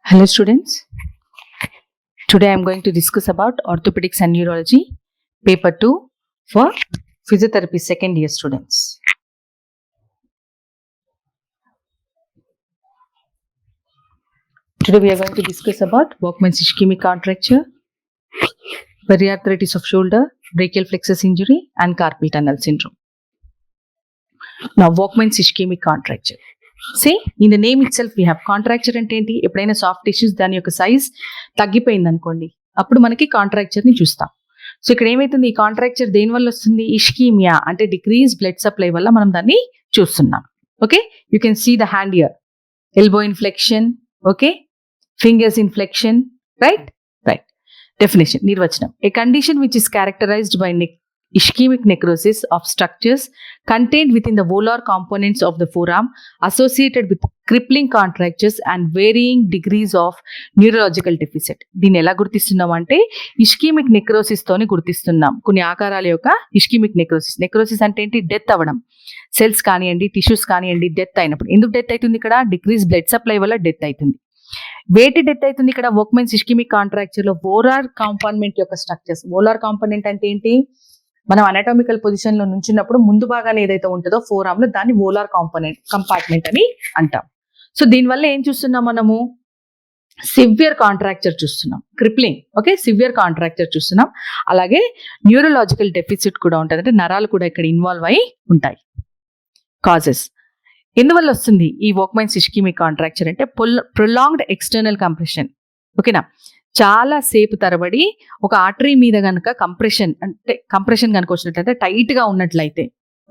Hello students, today I am going to discuss about orthopedics and neurology, paper 2 for physiotherapy second year students. Today we are going to discuss about Walkman's ischemic contracture, periarthritis of shoulder, brachial plexus injury and carpal tunnel syndrome. Now Walkman's ischemic contracture. See, in the name itself we have contracture అంటే ఏంటి? ఎప్పుడైనా soft tissues దాని యొక్క size తగ్గిపోయింది అనుకోండి, అప్పుడు మనకి కాంట్రాక్చర్ని చూస్తాం. సో ఇక్కడ ఏమైతుంది, ఈ కాంట్రాక్చర్ దేని వల్ల వస్తుంది? ఇష్కీమియా అంటే డిక్రీజ్ బ్లడ్ సప్లై వల్ల మనం దాన్ని చూస్తున్నాం. Okay, you can see the hand ear, elbow inflection, okay, fingers inflection, right. Definition, నిర్వచనం, a condition which is characterized by ischemic necrosis of structures contained within the volar components of the forearm associated with crippling contractures and varying degrees of neurological deficit. దీన్ని ఎలా గుర్తిస్తున్నాం అంటే ischaemic necrosis తోని గుర్తిస్తున్నాం. కొన్ని ఆకారాల యొక్క ischaemic necrosis అంటే ఏంటి? Death అవ్వడం, cells కానివ్వండి, టిష్యూస్ కానివ్వండి, డెత్ అయినప్పుడు. ఎందుకు డెత్ అవుతుంది? ఇక్కడ డిక్రీజ్ బ్లడ్ సప్లై వల్ల డెత్ అవుతుంది. వేటి డెత్ అవుతుంది ఇక్కడ వోక్మెన్స్ ఇష్కీమిక్ కాంట్రాక్చర్ లో? వోలార్ కాంపోనెంట్ యొక్క స్ట్రక్చర్స్. వోలార్ కాంపోనెంట్ అంటే ఏంటి? మనం అనాటమికల్ పొజిషన్ లో నుంచినప్పుడు ముందు భాగాన్ని ఏదైతే ఉంటుందో ఫోరామ్ లో, దాన్ని వోలార్ కంపార్ట్మెంట్ అని అంటాం. సో దీనివల్ల ఏం చూస్తున్నాం మనము? సివియర్ కాంట్రాక్చర్ చూస్తున్నాం, క్రిప్లింగ్, ఓకే, సివియర్ కాంట్రాక్చర్ చూస్తున్నాం. అలాగే న్యూరలాజికల్ డెఫిసిట్ కూడా ఉంటుంది, అంటే నరాలు కూడా ఇక్కడ ఇన్వాల్వ్ అయి ఉంటాయి. కాజెస్ ఎందువల్ల వస్తుంది ఈ వోక్మెన్స్ ఇష్కీమిక్ కాంట్రాక్చర్ అంటే ప్రొలాంగ్డ్ ఎక్స్టర్నల్ కంప్రెషన్. ఓకేనా, చాలా సేపు తరబడి ఒక ఆర్టరీ మీద కనుక కంప్రెషన్ కనుక వచ్చినట్లయితే, టైట్ గా ఉన్నట్లయితే,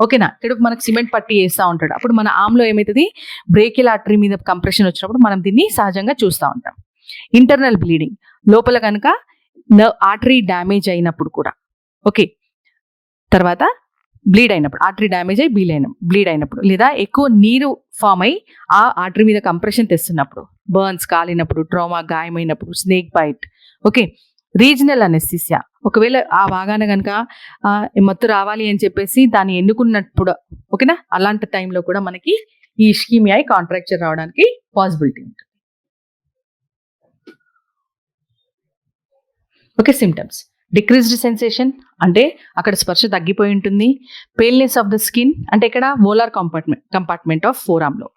ఓకేనా, ఇక్కడ మనకు సిమెంట్ పట్టి వేస్తూ ఉంటాడు, అప్పుడు మన ఆమ్లో ఏమవుతుంది? బ్రేకియల్ ఆర్టరీ మీద కంప్రెషన్ వచ్చినప్పుడు మనం దీన్ని సహజంగా చూస్తూ ఉంటాం. ఇంటర్నల్ బ్లీడింగ్, లోపల కనుక ఆర్టరీ డ్యామేజ్ అయినప్పుడు కూడా, ఓకే, తర్వాత బ్లీడ్ అయినప్పుడు, ఆర్టరీ డ్యామేజ్ అయ్యి బ్లీడ్ అయినప్పుడు, లేదా ఎక్కువ నీరు ఫామ్ అయ్యి ఆ ఆర్టరీ మీద కంప్రెషన్ తెస్తున్నప్పుడు, బర్న్స్ కాలినప్పుడు, ట్రామా గాయమైనప్పుడు, snake bite, okay, regional anaesthesia, ఒకవేళ ఆ భాగాన కనుక మత్తు రావాలి అని చెప్పేసి దాన్ని ఎన్నుకున్నప్పుడు, ఓకేనా, అలాంటి టైంలో కూడా మనకి ఈ ఇష్కీమియా కాంట్రాక్చర్ రావడానికి పాసిబిలిటీ ఉంటుంది. ఓకే, సిమ్టమ్స్, డిక్రీజ్డ్ సెన్సేషన్ అంటే అక్కడ స్పర్శ తగ్గిపోయి ఉంటుంది. పేల్నెస్ ఆఫ్ ద స్కిన్ అంటే ఇక్కడ వోలార్ కంపార్ట్మెంట్ ఆఫ్ ఫోరామ్ లో,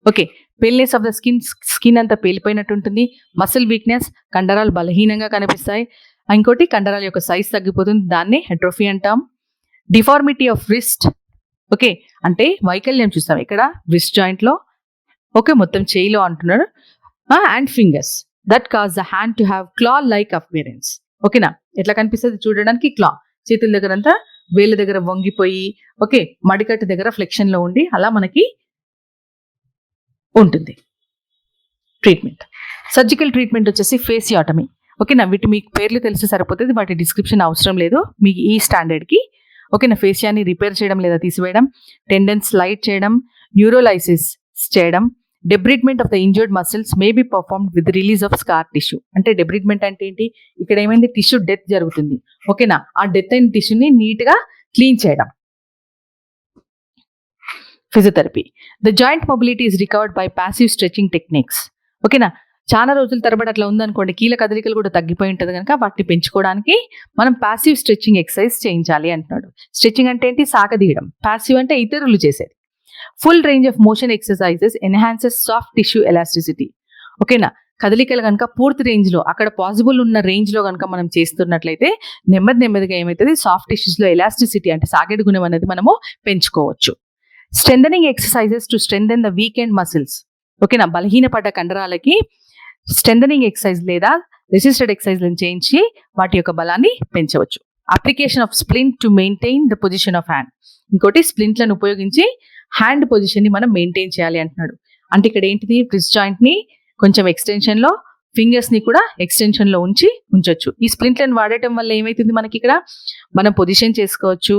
ఓకే, పేల్నెస్ ఆఫ్ ద స్కిన్ అంతా పేలిపోయినట్టు ఉంటుంది. మసిల్ వీక్నెస్, కండరాలు బలహీనంగా కనిపిస్తాయి. ఇంకోటి, కండరాల యొక్క సైజ్ తగ్గిపోతుంది, దాన్ని హెట్రోఫీ అంటాం. డిఫార్మిటీ ఆఫ్ రిస్ట్, ఓకే, అంటే వైకల్యం చూస్తాం ఇక్కడ రిస్ట్ జాయింట్ లో, ఓకే, మొత్తం చేయిలో అంటున్నాడు. And fingers that cause the hand to have క్లా లైక్ అపియరెన్స్. ఓకేనా, ఎట్లా కనిపిస్తుంది చూడడానికి? క్లా, చేతుల దగ్గర అంతా వేళ్ళ దగ్గర వంగిపోయి, ఓకే, మడికట్టు దగ్గర ఫ్లెక్షన్ లో ఉండి అలా మనకి ఉంటుంది. ట్రీట్మెంట్, సర్జికల్ ట్రీట్మెంట్ వచ్చేసి ఫేసియాటమీ. ఓకేనా, వీటి మీకు పేర్లు తెలిసి సరిపోతుంది, వాటి డిస్క్రిప్షన్ అవసరం లేదు మీ ఈ స్టాండర్డ్కి. ఓకేనా, ఫేసియాని రిపేర్ చేయడం లేదా తీసివేయడం, టెండన్ స్లైడ్ చేయడం, న్యూరోలైసిస్ చేయడం. Debridement of the injured muscles may be performed with release of scar tissue. అంటే డెబ్రిడ్మెంట్ అంటే ఏంటి? ఇక్కడ ఏమైంది? టిష్యూ డెత్ జరుగుతుంది, ఓకేనా, ఆ డెత్ అయిన టిష్యూని నీట్ గా క్లీన్ చేయడం. Physiotherapy, the joint mobility is recovered by passive stretching techniques. ఓకేనా, చాలా రోజుల తరబడి అట్లా ఉందనుకోండి, కీళ్ళ కదలికలు కూడా తగ్గిపోయి ఉంటుంది కనుక వాటిని పెంచుకోవడానికి మనం ప్యాసివ్ స్ట్రెచింగ్ ఎక్సర్సైజ్ చేయించాలి అంటున్నాడు. స్ట్రెచింగ్ అంటే ఏంటి? సాగదీయడం. ప్యాసివ్ అంటే ఇతరులు చేసేది. Full range of motion exercises enhances soft tissue elasticity. ఓకేనా, కదలికలు కనుక పూర్తి రేంజ్ లో, అక్కడ పాసిబుల్ ఉన్న రేంజ్ లో కనుక మనం చేస్తున్నట్లయితే నెమ్మదిగా ఏమవుతుంది? సాఫ్ట్ టిష్యూస్ లో ఎలాస్టిసిటీ అంటే సాగేడు గుణం అనేది మనము పెంచుకోవచ్చు. Strengthening exercises to strengthen the weekend muscles. ఓకేనా, బలహీనపడ్డ కండరాలకి స్ట్రెంథనింగ్ ఎక్సర్సైజ్ లేదా రెసిస్టెడ్ ఎక్సర్సైజ్లను చేయించి వాటి యొక్క బలాన్ని పెంచవచ్చు. Application of splint to maintain the position of hand. ఇంకోటి, స్ప్లింట్లను ఉపయోగించి హ్యాండ్ పొజిషన్ ని మనం మెయింటైన్ చేయాలి అంటున్నాడు. అంటే ఇక్కడ ఏంటిది? రిస్ట్ జాయింట్ ని కొంచెం ఎక్స్టెన్షన్ లో, ఫింగర్స్ ని కూడా ఎక్స్టెన్షన్ లో ఉంచొచ్చు. ఈ స్ప్లింట్లను వాడటం వల్ల ఏమైతుంది? మనకి ఇక్కడ మనం పొజిషన్ చేసుకోవచ్చు,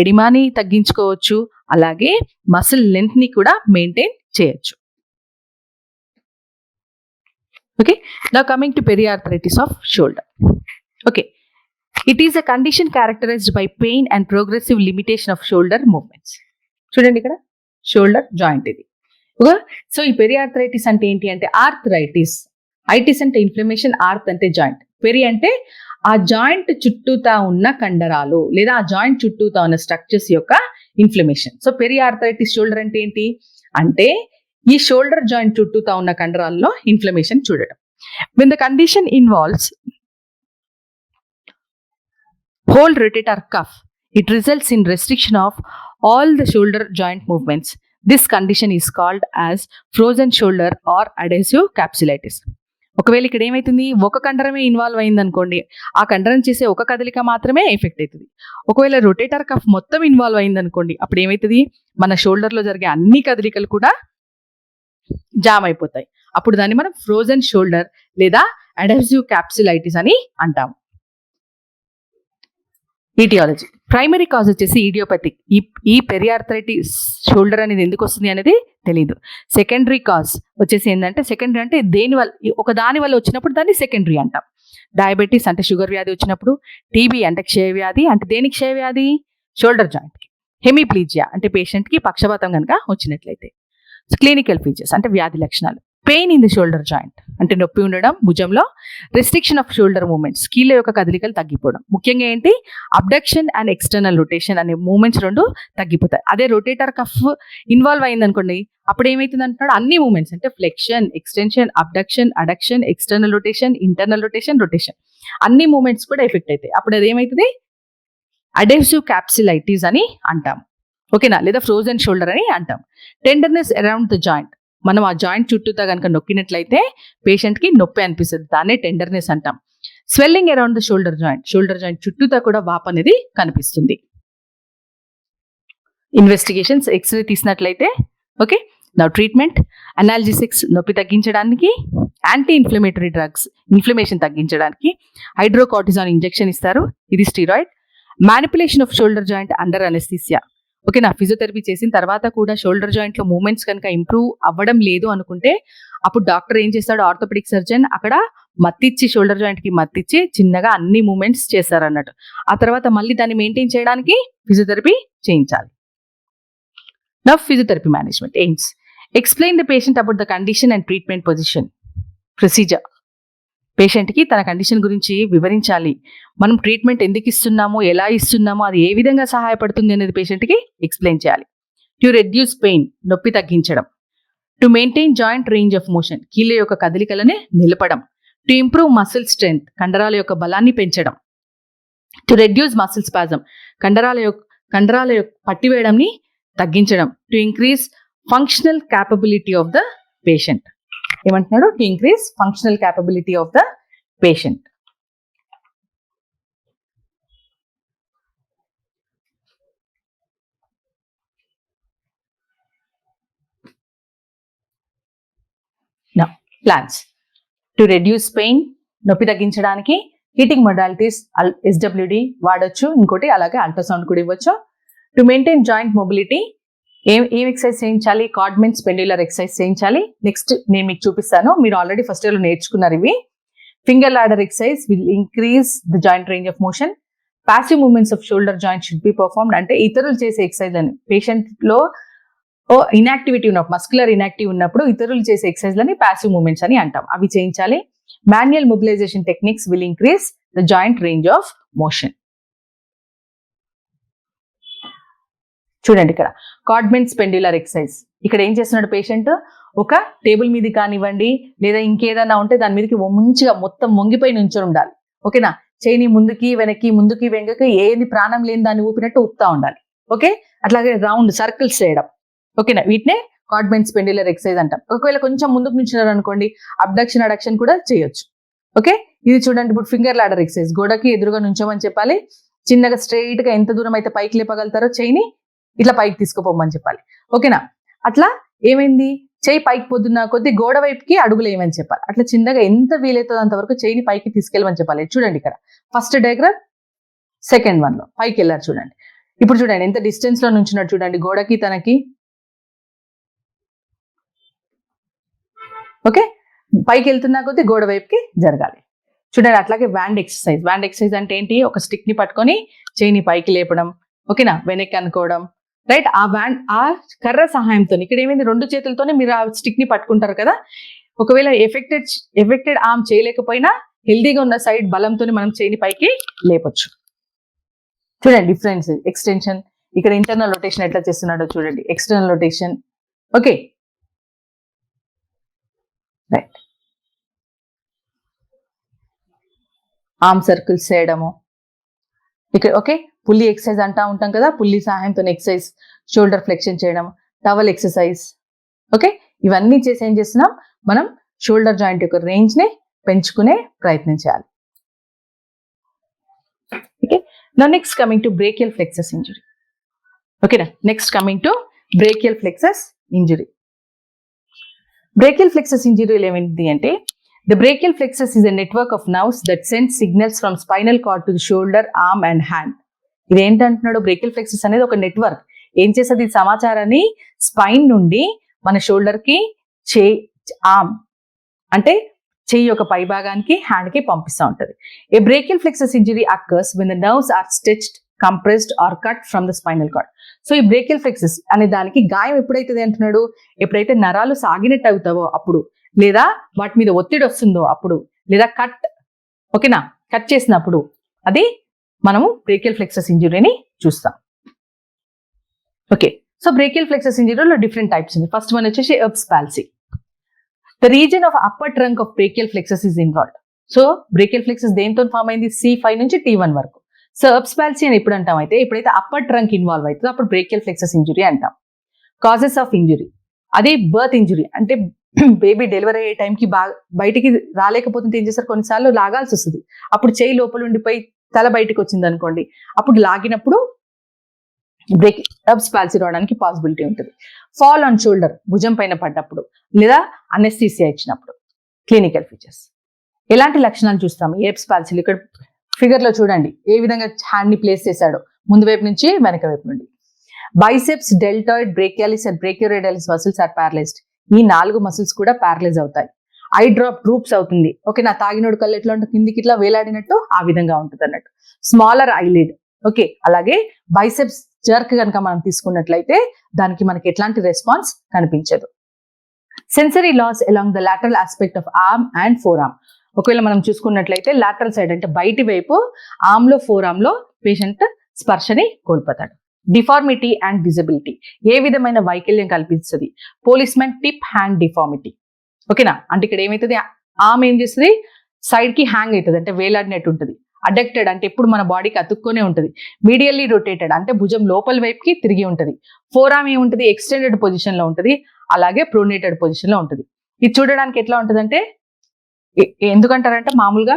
ఎడిమాని తగ్గించుకోవచ్చు, అలాగే మసిల్ లెంత్ ని కూడా మెయింటైన్ చేయొచ్చు. Okay, now coming to periarthritis of shoulder. Okay, it is a condition characterised by pain and progressive limitation of shoulder movements. చూడండి ఇక్కడ షోల్డర్ జాయింట్ ఇది. సో ఈ పెరియార్థరైటిస్ అంటే ఏంటి అంటే ఆర్థరైటిస్ ఐటిస్ అంటే ఇన్ఫ్లమేషన్, ఆర్త్ అంటే జాయింట్, పెరి అంటే ఆ జాయింట్ చుట్టూతా ఉన్న కండరాలు లేదా ఆ జాయింట్ చుట్టూతా ఉన్న స్ట్రక్చర్స్ యొక్క inflammation. So peri arthritis shoulder అంటే ఏంటి అంటే ఈ షోల్డర్ జాయింట్ చుట్టూతా ఉన్న కండరాల్లో ఇన్ఫ్లమేషన్ చూడటం. When the condition involves whole rotator cuff, it results in restriction of all the shoulder joint movements. This condition is called as frozen shoulder or adhesive capsulitis. ఒకవేళ ఇక్కడ ఏమైతుంది, ఒక కండరమే ఇన్వాల్వ్ అయింది అనుకోండి, ఆ కండరం చేసే ఒక కదలిక మాత్రమే ఎఫెక్ట్ అవుతుంది. ఒకవేళ రొటేటర్ కఫ్ మొత్తం ఇన్వాల్వ్ అయింది అనుకోండి, అప్పుడు ఏమవుతుంది, మన షోల్డర్లో జరిగే అన్ని కదలికలు కూడా జామ్ అయిపోతాయి. అప్పుడు దాన్ని మనం ఫ్రోజన్ షోల్డర్ లేదా అడెసివ్ క్యాప్సులైటిస్ అని అంటాం. ఈటియాలజీ ప్రైమరీ కాజ్ వచ్చేసి ఈడియోపతిక్. ఈ పెరియార్థరైటిస్ షోల్డర్ అనేది ఎందుకు వస్తుంది అనేది తెలియదు. సెకండరీ కాజ్ వచ్చేసి ఏంటంటే, సెకండరీ అంటే దేనివల్ల, ఒక దాని వల్ల వచ్చినప్పుడు దాన్ని సెకండరీ అంటాం. డయాబెటీస్ అంటే షుగర్ వ్యాధి వచ్చినప్పుడు, టీబీ అంటే క్షయవ్యాధి, అంటే దేనికి క్షయవ్యాధి, షోల్డర్ జాయింట్కి. హెమిప్లీజియా అంటే పేషెంట్కి పక్షపాతం కనుక వచ్చినట్లయితే. క్లినికల్ ఫీచర్స్ అంటే వ్యాధి లక్షణాలు, pain in the shoulder joint అంటే నొప్పి ఉండడం భుజంలో, రెస్ట్రిక్షన్ ఆఫ్ షోల్డర్ మూమెంట్స్ కీళ్ళ యొక్క కదలికలు తగ్గిపోవడం, ముఖ్యంగా ఏంటి అబ్డక్షన్ అండ్ ఎక్స్టర్నల్ రొటేషన్ అనే మూమెంట్స్ రెండు తగ్గిపోతాయి. అదే రొటేటర్ కఫ్ ఇన్వాల్వ్ అయింది అనుకోండి, అప్పుడు ఏమైతుంది అంటున్నాడు, అన్ని మూమెంట్స్ అంటే flexion, extension, abduction, addiction, external rotation, internal rotation, rotation అన్ని మూమెంట్స్ కూడా ఎఫెక్ట్ అవుతాయి. అప్పుడు అది ఏమవుతుంది, అడెసివ్ క్యాప్సులైటిస్ అని అంటాం. ఓకేనా, లేదా ఫ్రోజన్ షోల్డర్ అని అంటాం. టెండర్నెస్ అరౌండ్ ద జాయింట్, మనం ఆ జాయింట్ చుట్టూతా కనుక నొక్కినట్లయితే పేషెంట్కి నొప్పి అనిపిస్తుంది, దాన్నే టెండర్నెస్ అంటాం. Swelling around the shoulder joint చుట్టూతా కూడా వాపు అనేది కనిపిస్తుంది. ఇన్వెస్టిగేషన్స్ ఎక్స్రే తీసినట్లయితే. ఓకే, నౌ ట్రీట్మెంట్ అనాల్జెసిక్స్ నొప్పి తగ్గించడానికి, యాంటీ ఇన్ఫ్లమేటరీ డ్రగ్స్ ఇన్ఫ్లమేషన్ తగ్గించడానికి హైడ్రోకార్టిజాన్ ఇంజెక్షన్ ఇస్తారు, ఇది steroid. Manipulation of shoulder joint under anaesthesia. ఓకేనా, ఫిజియోథెరపీ చేసిన తర్వాత కూడా షోల్డర్ జాయింట్లో మూమెంట్స్ కనుక ఇంప్రూవ్ అవ్వడం లేదు అనుకుంటే అప్పుడు డాక్టర్ ఏం చేస్తాడు, ఆర్థోపెడిక్ సర్జన్ అక్కడ మత్తిచ్చి షోల్డర్ జాయింట్కి మత్తిచ్చి చిన్నగా అన్ని మూమెంట్స్ చేస్తారు అన్నట్టు. ఆ తర్వాత మళ్ళీ దాన్ని మెయింటైన్ చేయడానికి ఫిజియోథెరపీ చేయించాలి. Now physiotherapy management AIIMS. Explain the patient about the condition and treatment position procedure. పేషెంట్కి తన కండిషన్ గురించి వివరించాలి, మనం ట్రీట్మెంట్ ఎందుకు ఇస్తున్నామో, ఎలా ఇస్తున్నామో, అది ఏ విధంగా సహాయపడుతుంది అనేది పేషెంట్కి ఎక్స్ప్లెయిన్ చేయాలి. టు రెడ్యూస్ పెయిన్ నొప్పి తగ్గించడం. To maintain joint range of motion కీళ్ళ యొక్క కదలికలని నిలపడం. టు ఇంప్రూవ్ మసిల్ స్ట్రెంగ్త్ కండరాల యొక్క బలాన్ని పెంచడం. టు రెడ్యూస్ మసిల్ స్పాజం కండరాల యొక్క పట్టివేయడంని తగ్గించడం. To increase functional capability of the patient. ఏమంటున్నాడు, to increase functional capability of the patient. Plans to reduce pain నొప్పి తగ్గించడానికి హీటింగ్ మొడాలిటీస్ ఎస్డబ్ల్యూడి వాడచ్చు, ఇంకోటి అలాగే అల్ట్రాసౌండ్ కూడా ఇవ్వచ్చు. టు మెయింటైన్ జాయింట్ మొబిలిటీ ఏం ఎక్సర్సైజ్ చేయించాలి, కార్డ్మెంట్స్ పెండ్యులర్ ఎక్సర్సైజ్ చేయించాలి. నెక్స్ట్ నేను మీకు చూపిస్తాను, మీరు ఆల్రెడీ ఫస్ట్ ఇయర్లో నేర్చుకున్నారు ఇవి. Finger ladder exercise will increase the joint range of motion. Passive movements of shoulder joint should be performed అంటే ఇతరులు చేసే ఎక్సర్సైజ్ అని, పేషెంట్లో ఇన్యాక్టివిటీ ఉన్నప్పుడు, మస్కులర్ ఇన్యాక్టివ్ ఉన్నప్పుడు ఇతరులు చేసే ఎక్సర్సైజ్లని ప్యాసివ్ మూవ్మెంట్స్ అని అంటాం, అవి చేయించాలి. Manual mobilization techniques will increase the joint range of motion. చూడండి ఇక్కడ కార్డ్మెంట్స్ పెండ్యులర్ ఎక్సర్సైజ్. ఇక్కడ ఏం చేస్తున్నాడు పేషెంట్, ఒక టేబుల్ మీద కానివ్వండి లేదా ఇంకేదైనా ఉంటే దాని మీదకి మంచిగా మొత్తం వంగిపోయి నుంచొని ఉండాలి. ఓకేనా, చేయిని ముందుకి వెనక్కి ముందుకి వెనక్కి ఏది ప్రాణం లేని దాన్ని ఊపినట్టు ఊపుతా ఉండాలి. ఓకే, అట్లాగే రౌండ్ సర్కిల్స్ చేయడం. ఓకేనా, వీటినే కార్డ్మెంట్స్ పెండ్యులర్ ఎక్సర్సైజ్ అంటాం. ఒకవేళ కొంచెం ముందుకు నుంచున్నారు అనుకోండి, అబ్డక్షన్ అడక్షన్ కూడా చేయొచ్చు. ఓకే, ఇది చూడండి, ఇప్పుడు ఫింగర్ లాడర్ ఎక్సర్సైజ్. గోడకి ఎదురుగా నుంచోమని చెప్పాలి, చిన్నగా స్ట్రైట్ గా ఎంత దూరం అయితే పైకి లేపగలుగుతారో చేయిని ఇట్లా పైకి తీసుకుపోమని చెప్పాలి. ఓకేనా, అట్లా ఏమైంది, చేయి పైకి పొద్దున్న కొద్ది గోడ వైపుకి అడుగులు ఏమని చెప్పాలి. అట్లా చిన్నగా ఎంత వీలైతుందో అంతవరకు చేయిని పైకి తీసుకెళ్ళమని చెప్పాలి. చూడండి ఇక్కడ ఫస్ట్ డయాగ్రామ్, సెకండ్ వన్ లో పైకి వెళ్ళారు చూడండి. ఇప్పుడు చూడండి ఎంత డిస్టెన్స్ లో నుంచున్నాడు చూడండి గోడకి తనకి. ఓకే, పైకి వెళ్తున్నా కొద్ది గోడ వైపుకి జరగాలి. చూడండి అట్లాగే వ్యాండ్ ఎక్సర్సైజ్. వ్యాండ్ ఎక్సర్సైజ్ అంటే ఏంటి, ఒక స్టిక్ ని పట్టుకొని చేయిని పైకి లేపడం, ఓకేనా, వెనక్కి అనుకోవడం, రైట్. ఆ కర్ర సహాయంతో ఇక్కడ ఏమైంది, రెండు చేతులతోనే మీరు ఆ స్టిక్ ని పట్టుకుంటారు కదా, ఒకవేళ ఎఫెక్టెడ్ ఆర్మ్ చేయలేకపోయినా హెల్దీగా ఉన్న సైడ్ బలంతో మనం చేయిని పైకి లేపొచ్చు. చూడండి డిఫరెన్స్. ఎక్స్టెన్షన్, ఇక్కడ ఇంటర్నల్ రొటేషన్ ఎట్లా చేస్తున్నాడో చూడండి, external rotation. Okay, right. Arm circles చేయడము ఇక్కడ. ఓకే, పుల్లి ఎక్సర్సైజ్ అంటా ఉంటాం కదా, పుల్లి సహాయంతో ఎక్సర్సైజ్, షోల్డర్ ఫ్లెక్షన్ చేయడం, టవల్ ఎక్సర్సైజ్. ఓకే, ఇవన్నీ చేసి ఏం చేస్తున్నాం మనం, షోల్డర్ జాయింట్ యొక్క రేంజ్ ని పెంచుకునే ప్రయత్నం చేయాలి. ఓకే, నా next coming to brachial plexus injury. ఓకేనా, next coming to brachial plexus injury. Brachial plexus ఇంజురీలో ఏమైంది అంటే, the brachial plexus is a network of nerves that sends signals from spinal cord to the shoulder, arm and hand. ఇది ఏంటంటున్నాడు, brachial ఫ్లెక్సస్ అనేది ఒక network. ఏం చేస్తుంది, సమాచారాన్ని స్పైన్ నుండి మన షోల్డర్ కి, ఆర్మ్ అంటే చెయ్యి యొక్క పై భాగానికి, హ్యాండ్ కి పంపిస్తూ ఉంటుంది. A brachial plexus injury occurs when the nerves are stretched, compressed or cut from the spinal cord. So ఈ బ్రేకియల్ ఫ్లెక్సస్ అనే దానికి గాయం ఎప్పుడైతుంది అంటున్నాడు, ఎప్పుడైతే నరాలు సాగినట్టు అవుతావో అప్పుడు, లేదా వాటి మీద ఒత్తిడి వస్తుందో అప్పుడు, లేదా ఓకేనా, కట్ చేసినప్పుడు, అది మనము బ్రేకియల్ ఫ్లెక్సస్ ఇంజురీని చూస్తాం. ఓకే, సో బ్రేకియల్ ఫ్లెక్సస్ ఇంజురీలో డిఫరెంట్ టైప్స్ ఉంది. ఫస్ట్ వన్ వచ్చేసి Erb's palsy. The reason of upper trunk of brachial plexus is involved. So brachial plexus దేంతో ఫామ్ అయింది, C5 నుంచి T1 వరకు. సో ఎర్బ్స్ పాల్సీ అని ఎప్పుడు అంటాం అయితే, ఎప్పుడైతే అప్పర్ ట్రంక్ ఇన్వాల్వ్ అవుతుందో అప్పుడు బ్రేకియల్ ఫ్లెక్సస్ ఇంజురీ అంటాం. కాజెస్ ఆఫ్ ఇంజురీ, అది బర్త్ ఇంజురీ అంటే బేబీ డెలివరీ అయ్యే టైంకి బయటికి రాలేకపోతుంటే ఏం చేస్తారు, కొన్నిసార్లు లాగాల్సి వస్తుంది. అప్పుడు చేయి లోపల ఉండిపోయి తల బయటకు వచ్చింది అనుకోండి, అప్పుడు లాగినప్పుడు ఎర్బ్స్ పాల్సీ రావడానికి పాసిబిలిటీ ఉంటుంది. ఫాల్ ఆన్ షోల్డర్, భుజం పైన పడ్డప్పుడు, లేదా అనెస్థీసియా ఇచ్చినప్పుడు. క్లినికల్ ఫీచర్స్, ఎలాంటి లక్షణాలు చూస్తాము ఎర్బ్స్ పాల్సీలు, ఇక్కడ ఫిగర్ లో చూడండి ఏ విధంగా హ్యాండ్ ని ప్లేస్ చేశాడో, ముందు వైపు నుంచి వెనక వైపు నుండి. Biceps, deltoid, brachialis and brachioradialis muscles are paralysed. ఈ 4 మసిల్స్ కూడా పారలైజ్ అవుతాయి. ఐ డ్రాప్ డ్రూప్స్ అవుతుంది. ఓకే, నా తాగినోడు కళ్ళు ఎట్లా ఉంటుంది, కిందికి ఇట్లా వేలాడినట్టు ఆ విధంగా ఉంటుంది అన్నట్టు. Smaller eyelid. ఓకే, అలాగే బైసెప్స్ జర్క్ కనుక మనం తీసుకున్నట్లయితే దానికి మనకి ఎట్లాంటి రెస్పాన్స్ కనిపించదు. Sensory loss along the lateral aspect of arm and forearm. ఒకవేళ మనం చూసుకున్నట్లయితే లాటరల్ సైడ్ అంటే బయటి వైపు ఆర్మ్ లో, ఫోర్ ఆర్మ్ లో పేషెంట్ స్పర్శని కోల్పోతాడు. డిఫార్మిటీ అండ్ డిజబిలిటీ, ఏ విధమైన వైకల్యం కల్పిస్తుంది, పోలీస్మెన్ టిప్ హ్యాండ్ డిఫార్మిటీ. ఓకేనా, అంటే ఇక్కడ ఏమవుతుంది, ఆర్మ్ ఏం చేస్తుంది, సైడ్ కి హ్యాంగ్ అవుతుంది అంటే వేలాడినట్టు ఉంటుంది. అడక్టెడ్ అంటే ఎప్పుడు మన బాడీకి అతుక్కొనే ఉంటుంది. మీడియల్లీ రొటేటెడ్ అంటే భుజం లోపల వైపుకి తిరిగి ఉంటుంది. ఫోర్ ఆర్మ్ ఏముంటుంది, ఎక్స్టెండెడ్ పొజిషన్ లో ఉంటుంది, అలాగే ప్రొనేటెడ్ పొజిషన్ లో ఉంటుంది. ఇది చూడడానికి ఎట్లా ఉంటుంది అంటే, ఎందుకంటారంటే మామూలుగా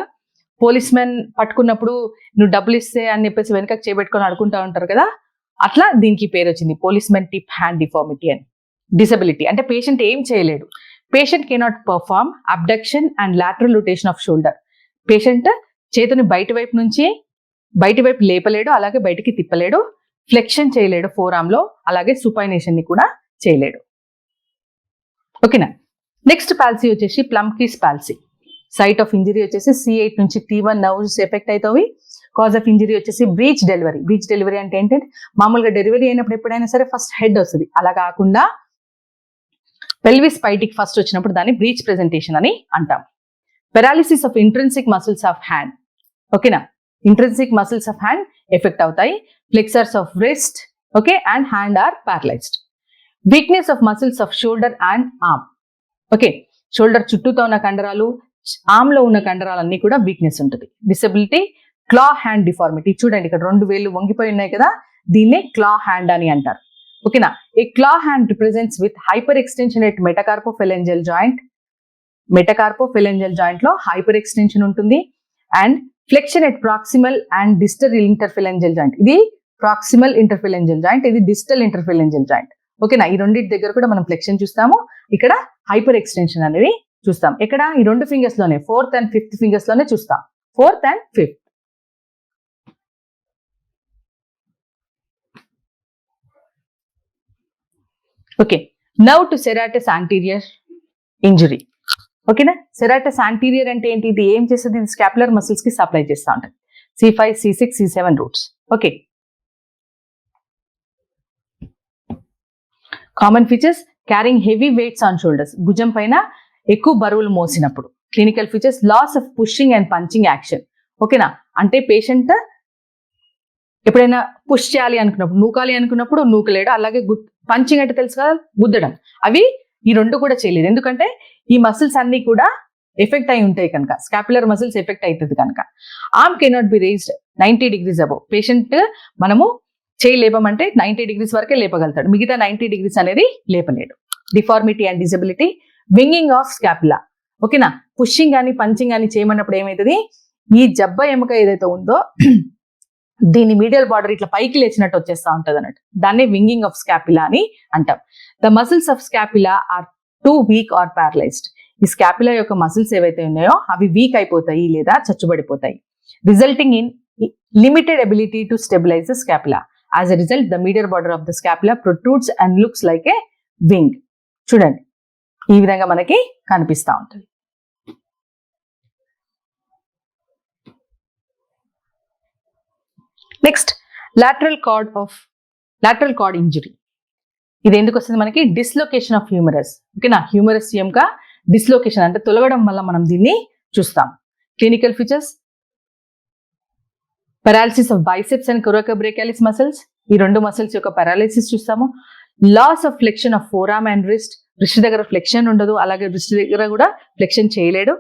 పోలీస్ మెన్ పట్టుకున్నప్పుడు నువ్వు డబ్బులు ఇస్తే అని చెప్పేసి వెనకకి చేపెట్టుకొని అడుకుంటా ఉంటారు కదా, అట్లా దీనికి పేరు వచ్చింది police men tip hand deformity అని. డిసబిలిటీ అంటే పేషెంట్ ఏం చేయలేడు. Patient cannot perform abduction and lateral rotation of shoulder. Patient చేతిని బయటి వైపు లేపలేడు, అలాగే బయటికి తిప్పలేడు. ఫ్లెక్షన్ చేయలేడు ఫోర్ ఆర్మ్ లో, అలాగే సుపైనేషన్ ని కూడా చేయలేడు. ఓకేనా, నెక్స్ట్ పాలసీ వచ్చేసి ప్లంకీస్ పాలసీ. సైట్ ఆఫ్ ఇంజరీ వచ్చేసి C8 నుంచి T1 నర్వ్స్ ఎఫెక్ట్ అవుతాయి. కాజ్ ఆఫ్ ఇంజరీ వచ్చేసి బ్రీచ్ డెలివరీ. బ్రీచ్ డెలివరీ అంటే ఏంటంటే మామూలుగా డెలివరీ అయినప్పుడు ఎప్పుడైనా సరే ఫస్ట్ హెడ్ వస్తుంది, అలా కాకుండా పెల్విస్ బయటికి ఫస్ట్ వచ్చినప్పుడు దాన్ని బ్రీచ్ ప్రెజెంటేషన్ అని అంటాం. Paralysis of intrinsic muscles of hand. ఓకేనా, intrinsic muscles of hand effect అవుతాయి. Flexors of wrist okay and hand are paralysed. Weakness of muscles of shoulder and arm. Okay, shoulder చుట్టూతో ఉన్న కండరాలు, arm లో ఉన్న కండరాలు అన్ని కూడా వీక్నెస్ ఉంటుంది. డిసబిలిటీ, క్లా హ్యాండ్ డిఫార్మిటీ. చూడండి ఇక్కడ 2 వేళ్ళు వంగిపోయి ఉన్నాయి కదా, దీన్నే క్లా హ్యాండ్ అని అంటారు. ఓకేనా, a claw hand represents with hyper extension at metacarpophalangeal joint. Metacarpophalangeal joint లో హైపర్ ఎక్స్టెన్షన్ ఉంటుంది. And flexion at proximal and distal interphalangeal joint. ఇది ప్రాక్సిమల్ ఇంటర్ఫిలెంజల్ జాయింట్, ఇది డిస్టల్ ఇంటర్ఫిలెంజల్ జాయింట్. ఓకేనా, ఈ రెండింటి దగ్గర కూడా మనం ఫ్లెక్షన్ చూస్తాము, ఇక్కడ హైపర్ ఎక్స్టెన్షన్ అనేది చూస్తాం. ఇక్కడ ఈ 2 ఫింగర్స్ లోనే, 4th and 5th ఫింగర్స్ లోనే చూస్తాం. 4th and 5th. Okay, now to serratus anterior injury. ఓకేనా, సెరాటస్ యాంటీరియర్ అంటే ఏంటి, ఇది ఏం చేస్తుంది, ఇది స్కాపులర్ మసిల్స్ కి సప్లై చేస్తూ ఉంటుంది. C5, C6, C7 roots. Okay, common features, carrying heavy weights on shoulders. భుజం పైన ఎక్కువ బరువులు మోసినప్పుడు. Clinical features loss of pushing and punching action. ఓకేనా, అంటే పేషెంట్ ఎప్పుడైనా పుష్ చేయాలి అనుకున్నప్పుడు, నూకాలి అనుకున్నప్పుడు నూకలేడు, అలాగే పంచింగ్ అంటే తెలుసు కదా, గుద్దడం, అవి ఈ రెండు కూడా చేయలేదు. ఎందుకంటే ఈ మసిల్స్ అన్ని కూడా ఎఫెక్ట్ అయి ఉంటాయి కనుక, స్కాపులర్ మసిల్స్ ఎఫెక్ట్ అవుతుంది కనుక. Arm cannot be raised 90 degrees above. Patient మనము చేయి లేపమంటే 90 degrees వరకే లేపగలుగుతాడు, మిగతా 90 degrees అనేది లేపలేడు. Deformity and disability, winging of scapula. ఓకేనా, పుషింగ్ కానీ పంచింగ్ కానీ చేయమన్నప్పుడు ఏమవుతుంది, ఈ జబ్బ ఎముక ఏదైతే ఉందో దీని మీడియల్ బార్డర్ ఇట్లా పైకి లేచినట్టు వచ్చేస్తా ఉంటది అన్నట్టు, దాన్ని వింగింగ్ ఆఫ్ స్కాపులా అని అంటాం. The muscles of scapula are too weak or paralysed. ఈ స్కాపులా యొక్క మసిల్స్ ఏవైతే ఉన్నాయో అవి వీక్ అయిపోతాయి లేదా చచ్చుబడిపోతాయి. Resulting in limited ability to stabilise the scapula. As a result the medial border of the scapula protrudes and looks like a wing. చూడండి, ఈ విధంగా మనకి కనిపిస్తా ఉంటుంది. Next, lateral cord injury. ఇది ఎందుకు వస్తుంది మనకి, డిస్లొకేషన్ ఆఫ్ హ్యూమరస్. ఓకేనా, హ్యూమరస్ ఎముక డిస్లొకేషన్ అంటే తొలగడం వల్ల మనం దీన్ని చూస్తాం. Clinical features, paralysis of biceps and coracobrachialis muscles. ఈ రెండు మసిల్స్ యొక్క పారాలిసిస్ చూస్తాము. Loss of flexion of forearm and wrist. Wrist దగ్గర ఫ్లెక్షన్ ఉండదు, అలాగే రిస్ట్ దగ్గర కూడా ఫ్లెక్షన్ చేయలేడు.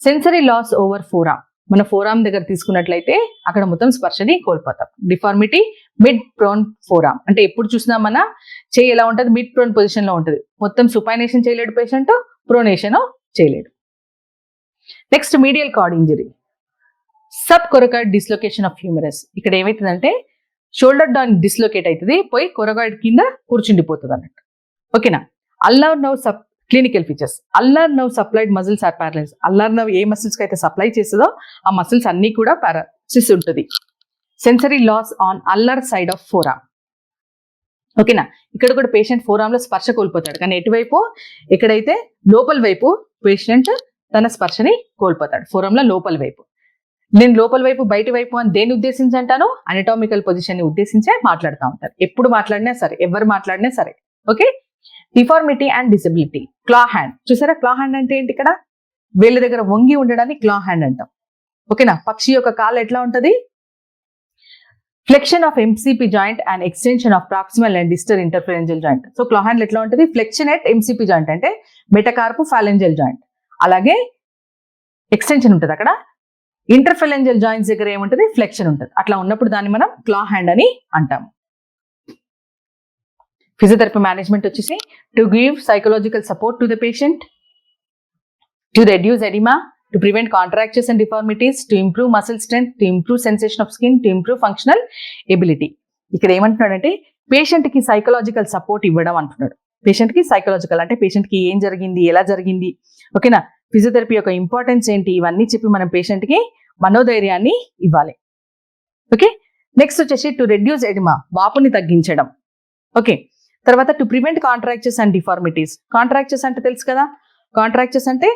Sensory loss over forearm. మన ఫోరామ్ దగ్గర తీసుకున్నట్లయితే అక్కడ మొత్తం స్పర్శని కోల్పోతాం. Deformity, mid prone forearm. అంటే ఎప్పుడు చూసినా మన చేయి ఎలా ఉంటుంది, మిడ్ ప్రోన్ పొజిషన్ లో ఉంటుంది. మొత్తం సుపైనేషన్ చేయలేడు పేషెంట్, ప్రోనేషన్ చేయలేడు. Next, medial cord injury, sub coracoid dislocation of humerus. ఇక్కడ ఏమవుతుందంటే షోల్డర్ డౌన్ డిస్లొకేట్ అవుతుంది, పోయి కొరకాయిడ్ కింద కూర్చుండిపోతుంది అన్నట్టు. ఓకేనా, ulnar nerve sub. Clinical features, ulnar nerve supplied muscles are paralyse. Ulnar nerve ఏ మసిల్స్ కి అయితే సప్లై చేస్తుందో ఆ మసిల్స్ అన్ని కూడా పారాలిసిస్ ఉంటుంది. సెన్సరీ లాస్ ఆన్ అల్లర్ సైడ్ ఆఫ్ ఫోరామ్. ఓకేనా, ఇక్కడ కూడా పేషెంట్ ఫోరామ్ లో స్పర్శ కోల్పోతాడు, కానీ ఎటువైపు, ఎక్కడైతే లోపల వైపు పేషెంట్ తన స్పర్శని కోల్పోతాడు, ఫోరామ్ లో లోపల వైపు. నేను లోపల వైపు బయటి వైపు అని దేన్ని ఉద్దేశించి అంటాను, అనటామికల్ పొజిషన్ ని ఉద్దేశించే మాట్లాడుతూ ఉంటారు. ఎప్పుడు మాట్లాడినా సరే, ఎవరు మాట్లాడినా సరే. ఓకే, డిఫార్మిటీ అండ్ డిసబిలిటీ, క్లా హ్యాండ్. చూసారా, క్లా హ్యాండ్ అంటే ఏంటి, ఇక్కడ వేళ్ళ దగ్గర వంగి ఉండడాన్ని క్లా హ్యాండ్ అంటాం. ఓకేనా, పక్షి యొక్క కాలు ఎట్లా ఉంటది, flexion of MCP joint and extension of proximal and distal interphalangeal joint. So claw hand ఎట్లా ఉంటుంది, ఫ్లెక్షన్ ఎట్ ఎంసీపీ జాయింట్ అంటే మెటకార్పు ఫాలెంజియల్ జాయింట్, అలాగే ఎక్స్టెన్షన్ ఉంటుంది అక్కడ. ఇంటర్ఫెలెంజియల్ జాయింట్స్ దగ్గర ఏముంటుంది, ఫ్లెక్షన్ ఉంటుంది. అట్లా ఉన్నప్పుడు దాన్ని మనం క్లా హ్యాండ్ అని అంటాము. ఫిజియోథెరపీ మేనేజ్మెంట్ వచ్చేసి to give psychological support to the patient, to reduce oedema, to prevent contractures and deformities, to improve muscle strength, to improve sensation of skin, to improve functional ability. ఇక్కడ ఏమంటున్నాడంటే patient కి psychological support ఇవ్వడం అంటున్నాడు. Patient కి psychological అంటే patient కి ఏం జరిగింది, ఎలా జరిగింది, ఓకేనా, ఫిజియోథెరపీ యొక్క ఇంపార్టెన్స్ ఏంటి, ఇవన్నీ చెప్పి మనం పేషెంట్ కి మనోధైర్యాన్ని ఇవ్వాలి. ఓకే, నెక్స్ట్ వచ్చేసి టు రెడ్యూస్ ఎడిమా, వాపుని తగ్గించడం. ఓకే, తర్వాత to prevent contractures and deformities. Contractures అంటే తెలుసు కదా, కాంట్రాక్చర్స్ అంటే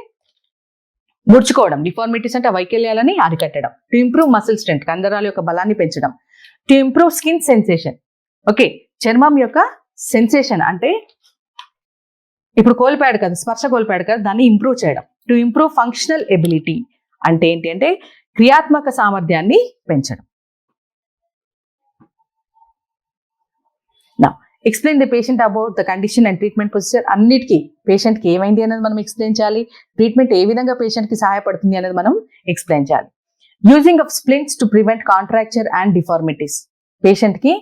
ముడుచుకోవడం, డిఫార్మిటీస్ అంటే వైకల్యాలని అరికట్టడం. టు ఇంప్రూవ్ మసిల్ స్ట్రెంత్, కండరాల యొక్క బలాన్ని పెంచడం. To improve skin sensation. Okay, చర్మం యొక్క సెన్సేషన్ అంటే ఇప్పుడు కోల్పోయాడు కదా, స్పర్శ కోల్పోయాడు కదా, దాన్ని ఇంప్రూవ్ చేయడం. టు ఇంప్రూవ్ ఫంక్షనల్ ఎబిలిటీ అంటే ఏంటి అంటే క్రియాత్మక సామర్థ్యాన్ని పెంచడం. Explain the patient about the condition and treatment procedure. అన్నిటికీ పేషెంట్కి ఏమైంది అనేది మనం ఎక్స్ప్లెయిన్ చేయాలి, ట్రీట్మెంట్ ఏ విధంగా పేషెంట్కి సహాయపడుతుంది అనేది మనం ఎక్స్ప్లెయిన్ చేయాలి. Using of splints to prevent contracture and deformities. పేషెంట్కి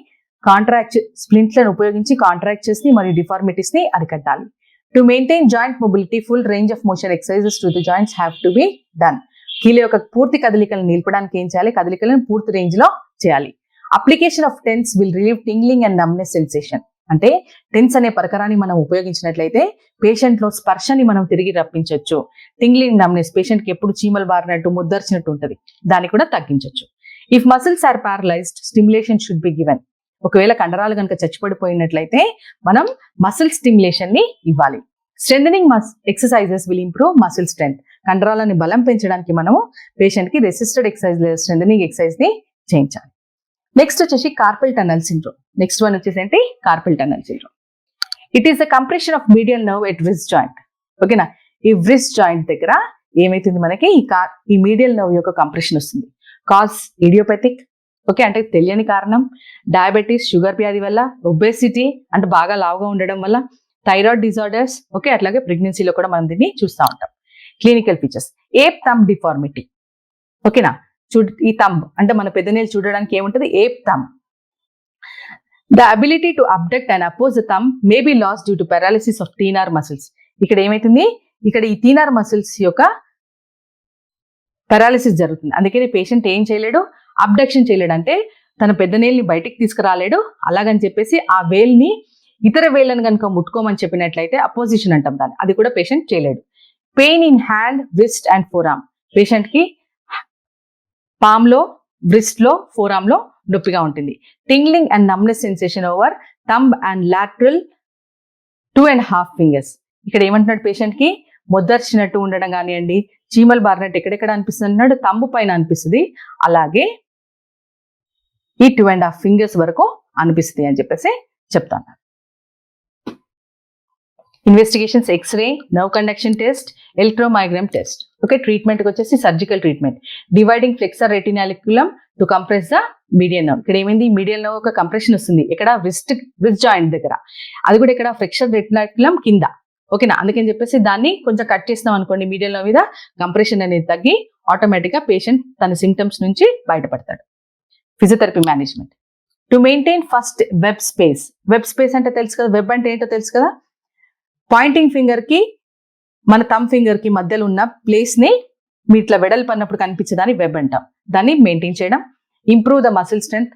స్ప్లింట్లను ఉపయోగించి కాంట్రాక్చర్స్ ని మరియు డిఫార్మిటీస్ ని అరికట్టాలి. To maintain joint mobility, full range of motion exercises to the joints have to be done. కీళ్ళ యొక్క పూర్తి కదలికలను నిలపడానికి ఏం చేయాలి, కదలికలను పూర్తి రేంజ్ లో చేయాలి. Application of TENS will relieve tingling and numbness sensation. అంటే టెన్స్ అనే పరికరాన్ని మనం ఉపయోగించినట్లయితే పేషెంట్ లో స్పర్శని మనం తిరిగి రప్పించవచ్చు. టింగ్లింగ్ నమ్నెస్, పేషెంట్ కి ఎప్పుడు చీమలు బారినట్టు ముద్దర్చినట్టు ఉంటుంది, దాన్ని కూడా తగ్గించవచ్చు. If muscles are paralysed, stimulation should be given. ఒకవేళ కండరాలు కనుక చచ్చిపడిపోయినట్లయితే మనం మసిల్ స్టిమ్యులేషన్ ని ఇవ్వాలి. Strengthening exercises will improve muscle strength. కండరాలని బలం పెంచడానికి మనము పేషెంట్ కి రెసిస్టెడ్ ఎక్సర్సైజ్ లేదా స్ట్రెంథెనింగ్ ఎక్సర్సైజ్ ని చేయించాలి. నెక్స్ట్ వచ్చేసి carpal tunnel syndrome. Next one వచ్చేసి ఏంటి, carpal tunnel syndrome. It is the compression of medial nerve at wrist joint. ఓకేనా, ఈ వ్రిస్ట్ జాయింట్ దగ్గర ఏమైతుంది మనకి ఈ మీడియల్ నర్వ్ యొక్క కంప్రెషన్ వస్తుంది. కాజ్ ఇడియోపతిక్, ఓకే, అంటే తెలియని కారణం, డయాబెటీస్ షుగర్ వ్యాధి వల్ల, ఒబేసిటీ అంటే బాగా లావుగా ఉండడం వల్ల, థైరాయిడ్ డిజార్డర్స్, ఓకే, అట్లాగే ప్రెగ్నెన్సీలో కూడా మనం దీన్ని చూస్తూ ఉంటాం. Clinical features ape thumb deformity, ఓకేనా. ఈ థంబ్ అంటే మన పెద్దనేలు చూడడానికి ఏముంటుంది, ape thumb. The ability to abduct and oppose the thumb may be lost due to paralysis of thenar muscles. ఇక్కడ ఏమైతుంది, ఇక్కడ ఈ టీనార్ మసిల్స్ యొక్క పారాలిసిస్ జరుగుతుంది. అందుకని పేషెంట్ ఏం చేయలేడు, అబ్డక్షన్ చేయలేడు, అంటే తన పెద్దనేల్ని బయటికి తీసుకురాలేడు. అలాగని చెప్పేసి ఆ వేల్ని ఇతర వేళ్ళను కనుక ముట్టుకోమని చెప్పినట్లయితే అపోజిషన్ అంటాం దాన్ని, అది కూడా పేషెంట్ చేయలేడు. Pain in hand, wrist and forearm. Patient కి పామ్ లో, వ్రిస్ట్ లో, ఫోరామ్ లో నొప్పిగా ఉంటుంది. Tingling and numbness sensation over thumb and lateral 2.5 fingers. ఇక్కడ ఏమంటున్నాడు, పేషెంట్ కి మొద్దర్చినట్టు ఉండడం కానివ్వండి, చీమలు బారినట్టు ఎక్కడెక్కడ అనిపిస్తుంది అన్నాడు, తంబు పైన అనిపిస్తుంది, అలాగే ఈ 2.5 ఫింగర్స్ వరకు అనిపిస్తుంది అని చెప్పేసి చెప్తాను. Investigations x-ray, nerve conduction test, electromyogram test. Okay, ట్రీట్మెంట్కి వచ్చేసి surgical treatment. Dividing flexor retinaculum to compress the medial nerve. ఇక్కడ ఏమైంది, మీడియల్ నర్వ్ ఒక కంప్రెషన్ వస్తుంది ఇక్కడ వ్రిస్ట్ జాయింట్ దగ్గర, అది కూడా ఇక్కడ ఫ్లెక్సర్ రెటినాలిక్యులం కింద, ఓకేనా. అందుకని చెప్పేసి దాన్ని కొంచెం కట్ చేసినాం అనుకోండి, మీడియల్ నర్వ్ మీద కంప్రెషన్ అనేది తగ్గి ఆటోమేటిక్గా పేషెంట్ తన సిమ్టమ్స్ నుంచి బయటపడతాడు. Physiotherapy management to maintain first web space. Web space అంటే తెలుసు కదా, వెబ్ అంటే ఏంటో తెలుసు కదా. పాయింటింగ్ ఫింగర్ కి మన థమ్ ఫింగర్ కి మధ్యలో ఉన్న ప్లేస్ ని మీ ఇట్లా వెడల్పు అన్నప్పుడు కనిపించేదాన్ని వెబ్ అంటాం. దాన్ని మెయింటైన్ చేయడం. Improve the muscle strength,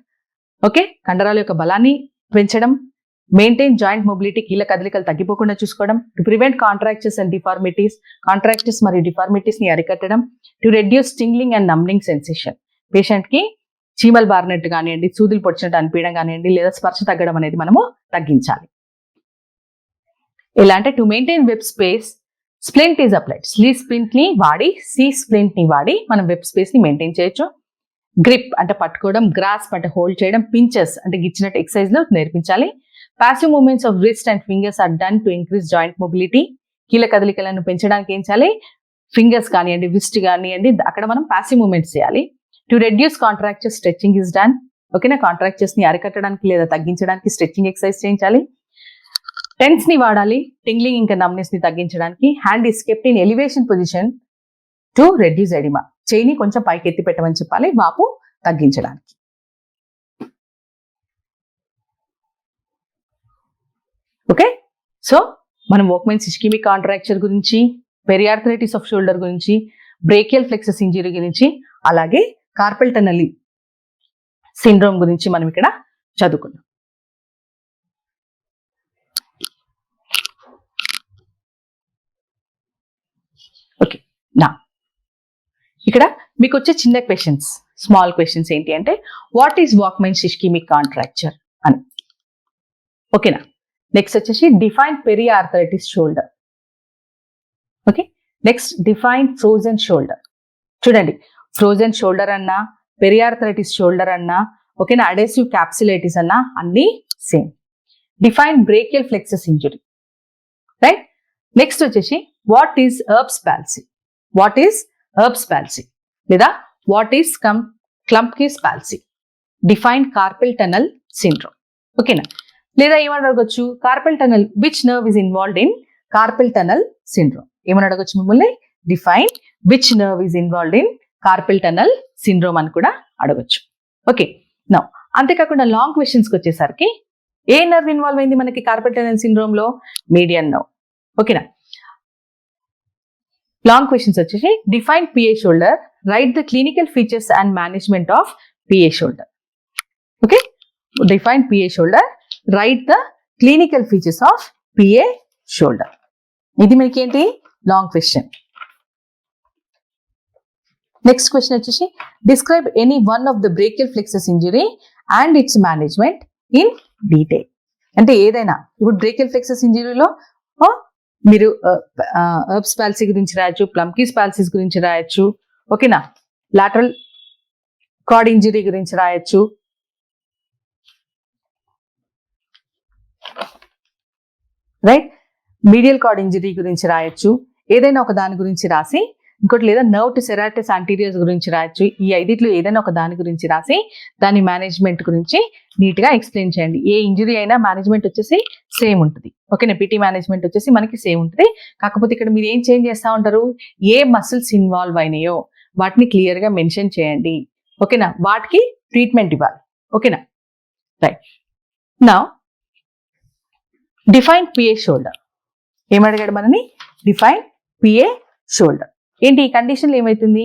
okay, కండరాల యొక్క బలాన్ని పెంచడం. మెయింటైన్ జాయింట్ మొబిలిటీ, కీళ్ళ కదలికలు తగ్గిపోకుండా చూసుకోవడం. To prevent contractures and deformities, contractures మరియు డిఫార్మిటీస్ ని అరికట్టడం. To reduce tingling and numbing sensation. Patient కి చీమలు బారినట్టు కానివ్వండి, సూదులు పొడిచినట్టు అనిపించడం కానివ్వండి, లేదా స్పర్శ తగ్గడం అనేది మనము తగ్గించాలి. ఎలా అంటే to maintain Webb space, splint is applied. Splint ని వాడి, స్ప్లింట్ ని వాడి మనం వెబ్ స్పేస్ ని మెయింటైన్ చేయొచ్చు. గ్రిప్ అంటే పట్టుకోవడం, గ్రాస్ప్ అంటే హోల్డ్ చేయడం, పించెస్ అంటే గిచ్చినట్టు ఎక్సర్సైజ్ లో నేర్పించాలి. Passive movements of wrist and fingers are done to increase joint mobility. కీళ్ళ కదలికలను పెంచడానికి ఏం చేయాలి, ఫింగర్స్ కానివ్వండి, విస్ట్ కానివ్వండి, అక్కడ మనం పాసివ్ మూవ్మెంట్స్ చేయాలి. To reduce contractures, stretching is done. ఓకేనా, కాంట్రాక్చర్స్ ని అరికట్టడానికి లేదా తగ్గించడానికి స్ట్రెచింగ్ ఎక్సర్సైజ్ చేయించాలి. టెన్స్ ని వాడాలి, టింగ్లింగ్ ఇంకా నమ్నెస్ ని తగ్గించడానికి. Hand is kept in elevation position to reduce oedema. చేయిని కొంచెం పైకి ఎత్తి పెట్టమని చెప్పాలి, వాపు తగ్గించడానికి. ఓకే, సో మనం వోక్మెన్స్ ఇస్కిమిక్ కాంట్రాక్చర్ గురించి, పెరియార్థరైటిస్ ఆఫ్ షోల్డర్ గురించి, బ్రేకియల్ ఫ్లెక్సస్ ఇంజరీ గురించి, అలాగే కార్పెల్ టన్నెల్ సిండ్రోమ్ గురించి మనం ఇక్కడ చదువుకున్నాం. ఓకే, నా ఇక్కడ మీకు వచ్చే చిన్న క్వశ్చన్స్, స్మాల్ క్వశ్చన్స్ ఏంటి అంటే, what is Volkmann's ischaemic contracture అని. ఓకేనా, నెక్స్ట్ వచ్చేసి define periarthritis shoulder. Okay, next define frozen shoulder. చూడండి, ఫ్రోజన్ షోల్డర్ అన్నా, పెరియార్థరైటిస్ షోల్డర్ అన్నా, ఓకేనా, అడెసివ్ క్యాప్సులైటిస్ అన్నా అన్ని same. Define brachial plexus injury, right. Next వచ్చేసి what is Erb's palsy. What is Erb's palsy లేదా what is Klumpke's palsy. Define carpal tunnel syndrome. ఓకేనా, లేదా ఏమని అడగొచ్చు, carpal tunnel, which nerve is involved in carpel tunnel syndrome. ఏమని అడగొచ్చు మిమ్మల్ని, define which nerve is involved in carpel tunnel syndrome అని కూడా అడగొచ్చు. ఓకే, నౌ అంతేకాకుండా లాంగ్ క్వశ్చన్స్కి వచ్చేసరికి ఏ నర్వ్ ఇన్వాల్వ్ అయింది మనకి కార్పెల్ టనల్ సిండ్రోమ్ లో, మీడియన్ నర్వ్. ఓకేనా, లాంగ్ క్వశ్చన్స్ వచ్చేసి define PA shoulder, write the clinical features and management of PA shoulder. Okay, define PA shoulder, write the clinical features of PA shoulder. ఇది మనకి ఏంటి, long question. Next question వచ్చేసి describe any one of the brachial plexus injury and its management in detail. అంటే ఏదైనా, ఇప్పుడు brachial ఫ్లెక్సస్ ఇంజరీలో మీరు herbs palsy గురించి రాయొచ్చు, ప్లంకీస్ పాల్సీస్ గురించి రాయొచ్చు. ఓకేనా, లాటరల్ కార్డ్ ఇంజరీ గురించి రాయొచ్చు. రైట్, మీడియల్ కార్డ్ ఇంజరీ గురించి రాయొచ్చు. ఏదైనా ఒక దాని గురించి రాసి, ఇంకోటి లేదా నర్వ్ టు సెరాటస్ యాంటీరియర్స్ గురించి రాయొచ్చు. ఈ 5 ఏదైనా ఒక దాని గురించి రాసి దాని మేనేజ్మెంట్ గురించి నీట్గా ఎక్స్ప్లెయిన్ చేయండి. ఏ ఇంజురీ అయినా మేనేజ్మెంట్ వచ్చేసి సేమ్ ఉంటుంది. ఓకేనా, పీటీ మేనేజ్మెంట్ వచ్చేసి మనకి సేమ్ ఉంటుంది. కాకపోతే ఇక్కడ మీరు ఏం చేంజ్ చేస్తూ ఉంటారు, ఏ మసిల్స్ ఇన్వాల్వ్ అయినాయో వాటిని క్లియర్గా మెన్షన్ చేయండి. ఓకేనా, వాటికి ట్రీట్మెంట్ ఇవ్వాలి. ఓకేనా, రైట్. నా డిఫైన్ పిఏ షోల్డర్. ఏమడిగాడు మనని, డిఫైన్ పిఏ షోల్డర్. ఏంటి ఈ కండిషన్లో ఏమవుతుంది,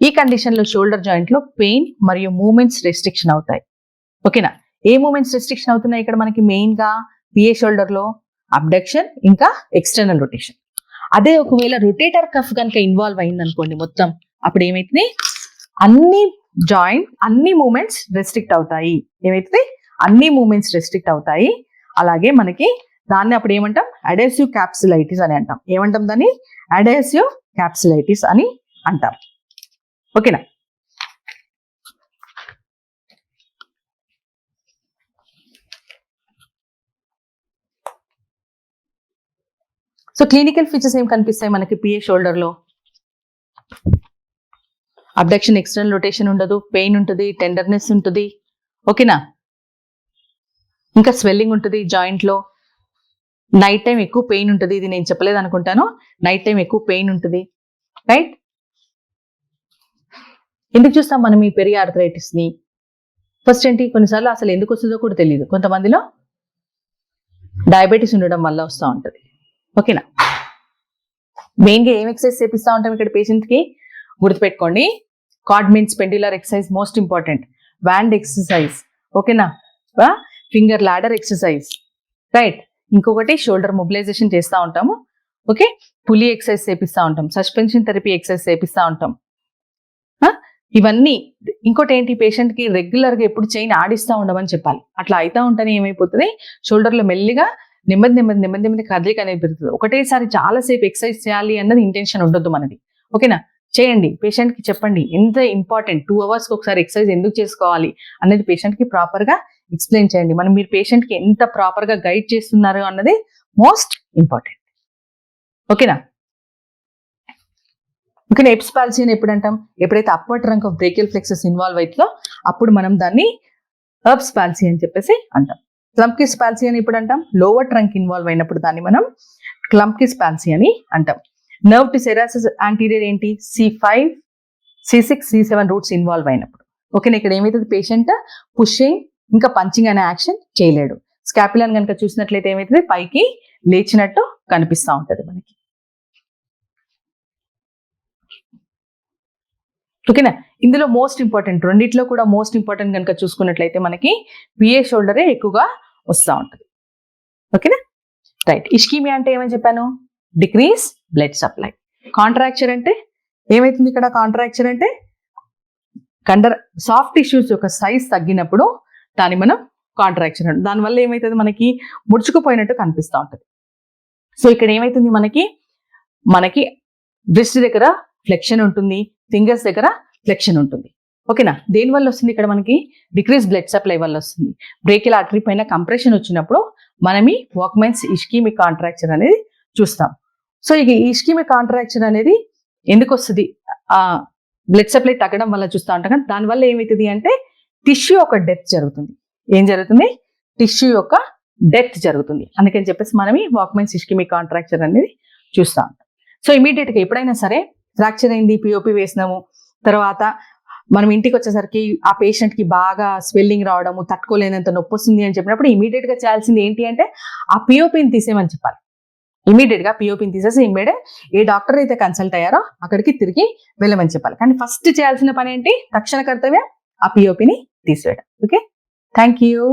ఈ కండిషన్లో షోల్డర్ జాయింట్లో పెయిన్ మరియు మూమెంట్స్ రెస్ట్రిక్షన్ అవుతాయి. ఓకేనా, ఏ మూమెంట్స్ రెస్ట్రిక్షన్ అవుతున్నాయి ఇక్కడ మనకి మెయిన్గా పిఏ షోల్డర్లో? అబ్డక్షన్ ఇంకా ఎక్స్టర్నల్ రొటేషన్. అదే ఒకవేళ రొటేటర్ కఫ్ కనుక ఇన్వాల్వ్ అయింది అనుకోండి మొత్తం, అప్పుడు ఏమైతుంది, అన్ని మూమెంట్స్ రెస్ట్రిక్ట్ అవుతాయి. ఏమైతుంది, అన్ని మూమెంట్స్ రెస్ట్రిక్ట్ అవుతాయి. అలాగే మనకి దాన్ని అప్పుడు ఏమంటాం, అడెసివ్ క్యాప్సులైటిస్ అని అంటాం. ఏమంటాం దాన్ని, అడెసివ్ క్యాప్సులైటిస్ అని అంటాం. ఓకేనా, సో క్లినికల్ ఫీచర్స్ ఏం కనిపిస్తాయి మనకి పిఏ షోల్డర్లో? అబ్డక్షన్, ఎక్స్టర్నల్ రొటేషన్ ఉండదు, పెయిన్ ఉంటుంది, టెండర్నెస్ ఉంటుంది. ఓకేనా, ఇంకా స్వెల్లింగ్ ఉంటుంది జాయింట్లో. నైట్ టైం ఎక్కువ పెయిన్ ఉంటుంది. ఇది నేను చెప్పలేదు అనుకుంటాను, నైట్ టైం ఎక్కువ పెయిన్ ఉంటుంది. రైట్, ఎందుకు చూస్తాం మనం ఈ పెరియార్థరైటిస్ని? ఫస్ట్ ఏంటి, కొన్నిసార్లు అసలు ఎందుకు వస్తుందో కూడా తెలియదు. కొంతమందిలో డయాబెటీస్ ఉండడం వల్ల వస్తూ ఉంటుంది. ఓకేనా, మెయిన్గా ఏం ఎక్సర్సైజ్ చేపిస్తూ ఉంటాం ఇక్కడ పేషెంట్కి? గుర్తుపెట్టుకోండి, card means pendular exercise most important, wand exercise. ఓకేనా, ఫింగర్ లాడర్ ఎక్సర్సైజ్. రైట్, ఇంకొకటి షోల్డర్ మొబిలైజేషన్ చేస్తూ ఉంటాము. ఓకే, పులి ఎక్సర్సైజ్ చేపిస్తూ ఉంటాం, సస్పెన్షన్ థెరపీ ఎక్సర్సైజ్ చేపిస్తూ ఉంటాం. ఇవన్నీ. ఇంకోటి ఏంటి, పేషెంట్కి రెగ్యులర్గా ఎప్పుడు చైన్ ఆడిస్తూ ఉండమని చెప్పాలి. అట్లా అవుతూ ఉంటేనే ఏమైపోతుంది, షోల్డర్లో మెల్లిగా నెమ్మది కదలిక అనేది పెరుగుతుంది. ఒకటేసారి చాలాసేపు ఎక్సర్సైజ్ చేయాలి అన్నది ఇంటెన్షన్ ఉండొద్దు మనది. ఓకేనా, చేయండి, పేషెంట్కి చెప్పండి ఎంత ఇంపార్టెంట్, 2 hours ఒకసారి ఎక్సర్సైజ్ ఎందుకు చేసుకోవాలి అనేది పేషెంట్కి ప్రాపర్గా ఎక్స్ప్లెయిన్ చేయండి. మీరు పేషెంట్కి ఎంత ప్రాపర్గా గైడ్ చేస్తున్నారు అన్నది మోస్ట్ ఇంపార్టెంట్. ఓకేనా, ఓకేనా. ఎప్స్ పాలసీ అని ఎప్పుడు అంటాం, ఎప్పుడైతే upper trunk of brachial plexus involve అవుతుందో అప్పుడు మనం దాన్ని ఎప్స్ పాలసీ అని చెప్పేసి అంటాం. క్లంప్కిస్ పాలసీ అని ఎప్పుడు అంటాం, లోవర్ ట్రంక్ ఇన్వాల్వ్ అయినప్పుడు దాన్ని మనం క్లంప్కిస్ పాలసీ అని అంటాం. నర్వ్ టు సెరాసిస్ యాంటీరియర్ ఏంటి, C5, C6, C7 roots involve అయినప్పుడు. ఓకేనా, ఇక్కడ ఏమవుతుంది, పేషెంట్ పుషింగ్ ఇంకా పంచింగ్ అనే యాక్షన్ చేయలేడు. స్కాపులాని కనుక చూసినట్లయితే ఏమవుతుంది, పైకి లేచినట్టు కనిపిస్తూ ఉంటుంది మనకి. ఓకేనా, ఇందులో మోస్ట్ ఇంపార్టెంట్, రెండిట్లో కూడా మోస్ట్ ఇంపార్టెంట్ కనుక చూసుకున్నట్లయితే మనకి పిఏ షోల్డరే ఎక్కువగా వస్తూ ఉంటుంది. ఓకేనా, రైట్. ఇష్కీమియా అంటే ఏమని చెప్పాను, డిక్రీస్ బ్లడ్ సప్లై. కాంట్రాక్చర్ అంటే ఏమవుతుంది ఇక్కడ, కాంట్రాక్చర్ అంటే సాఫ్ట్ టిష్యూస్ యొక్క సైజ్ తగ్గినప్పుడు దాన్ని మనం కాంట్రాక్చర్ అంటే, దానివల్ల ఏమవుతుంది, మనకి ముడుచుకుపోయినట్టు కనిపిస్తూ ఉంటుంది. సో ఇక్కడ ఏమవుతుంది, మనకి బ్రెస్ట్ దగ్గర ఫ్లెక్షన్ ఉంటుంది, ఫింగర్స్ దగ్గర ఫ్లెక్షన్ ఉంటుంది. ఓకేనా, దేనివల్ల వస్తుంది ఇక్కడ మనకి, డిక్రీస్ బ్లడ్ సప్లై వల్ల వస్తుంది. బ్రేకియల్ ఆర్టరీ పైన కంప్రెషన్ వచ్చినప్పుడు మనం ఈ వాక్మెన్స్ ఇష్కీమిక్ కాంట్రాక్చర్ అనేది చూస్తాం. సో ఇక ఇష్కీమిక్ కాంట్రాక్చర్ అనేది ఎందుకు వస్తుంది, బ్లడ్ సప్లై తగ్గడం వల్ల చూస్తూ ఉంటాం. కానీ దానివల్ల ఏమవుతుంది అంటే టిష్యూ యొక్క డెత్ జరుగుతుంది. ఏం జరుగుతుంది, టిష్యూ యొక్క డెత్ జరుగుతుంది. అందుకని చెప్పేసి మనం ఈ వాక్మెన్స్ ఇష్కీమిక్ కాంట్రాక్చర్ అనేది చూస్తూ ఉంటాం. సో ఇమీడియట్గా ఎప్పుడైనా సరే ఫ్రాక్చర్ అయింది, పిఓపి వేసినాము, తర్వాత మనం ఇంటికి వచ్చేసరికి ఆ పేషెంట్కి బాగా స్వెల్లింగ్ రావడము, తట్టుకోలేనంత నొప్పి వస్తుంది అని చెప్పినప్పుడు ఇమీడియట్గా చేయాల్సింది ఏంటి అంటే ఆ పిఓపిని తీసేయమని చెప్పాలి. ఇమీడియట్గా పిఓపిని తీసేసి ఇమ్మీడియట్ ఏ డాక్టర్ అయితే కన్సల్ట్ అయ్యారో అక్కడికి తిరిగి వెళ్ళమని చెప్పాలి. కానీ ఫస్ట్ చేయాల్సిన పని ఏంటి, తక్షణ కర్తవ్యం ఆ పిఓపిని తీసివేయడం. Okay, thank you.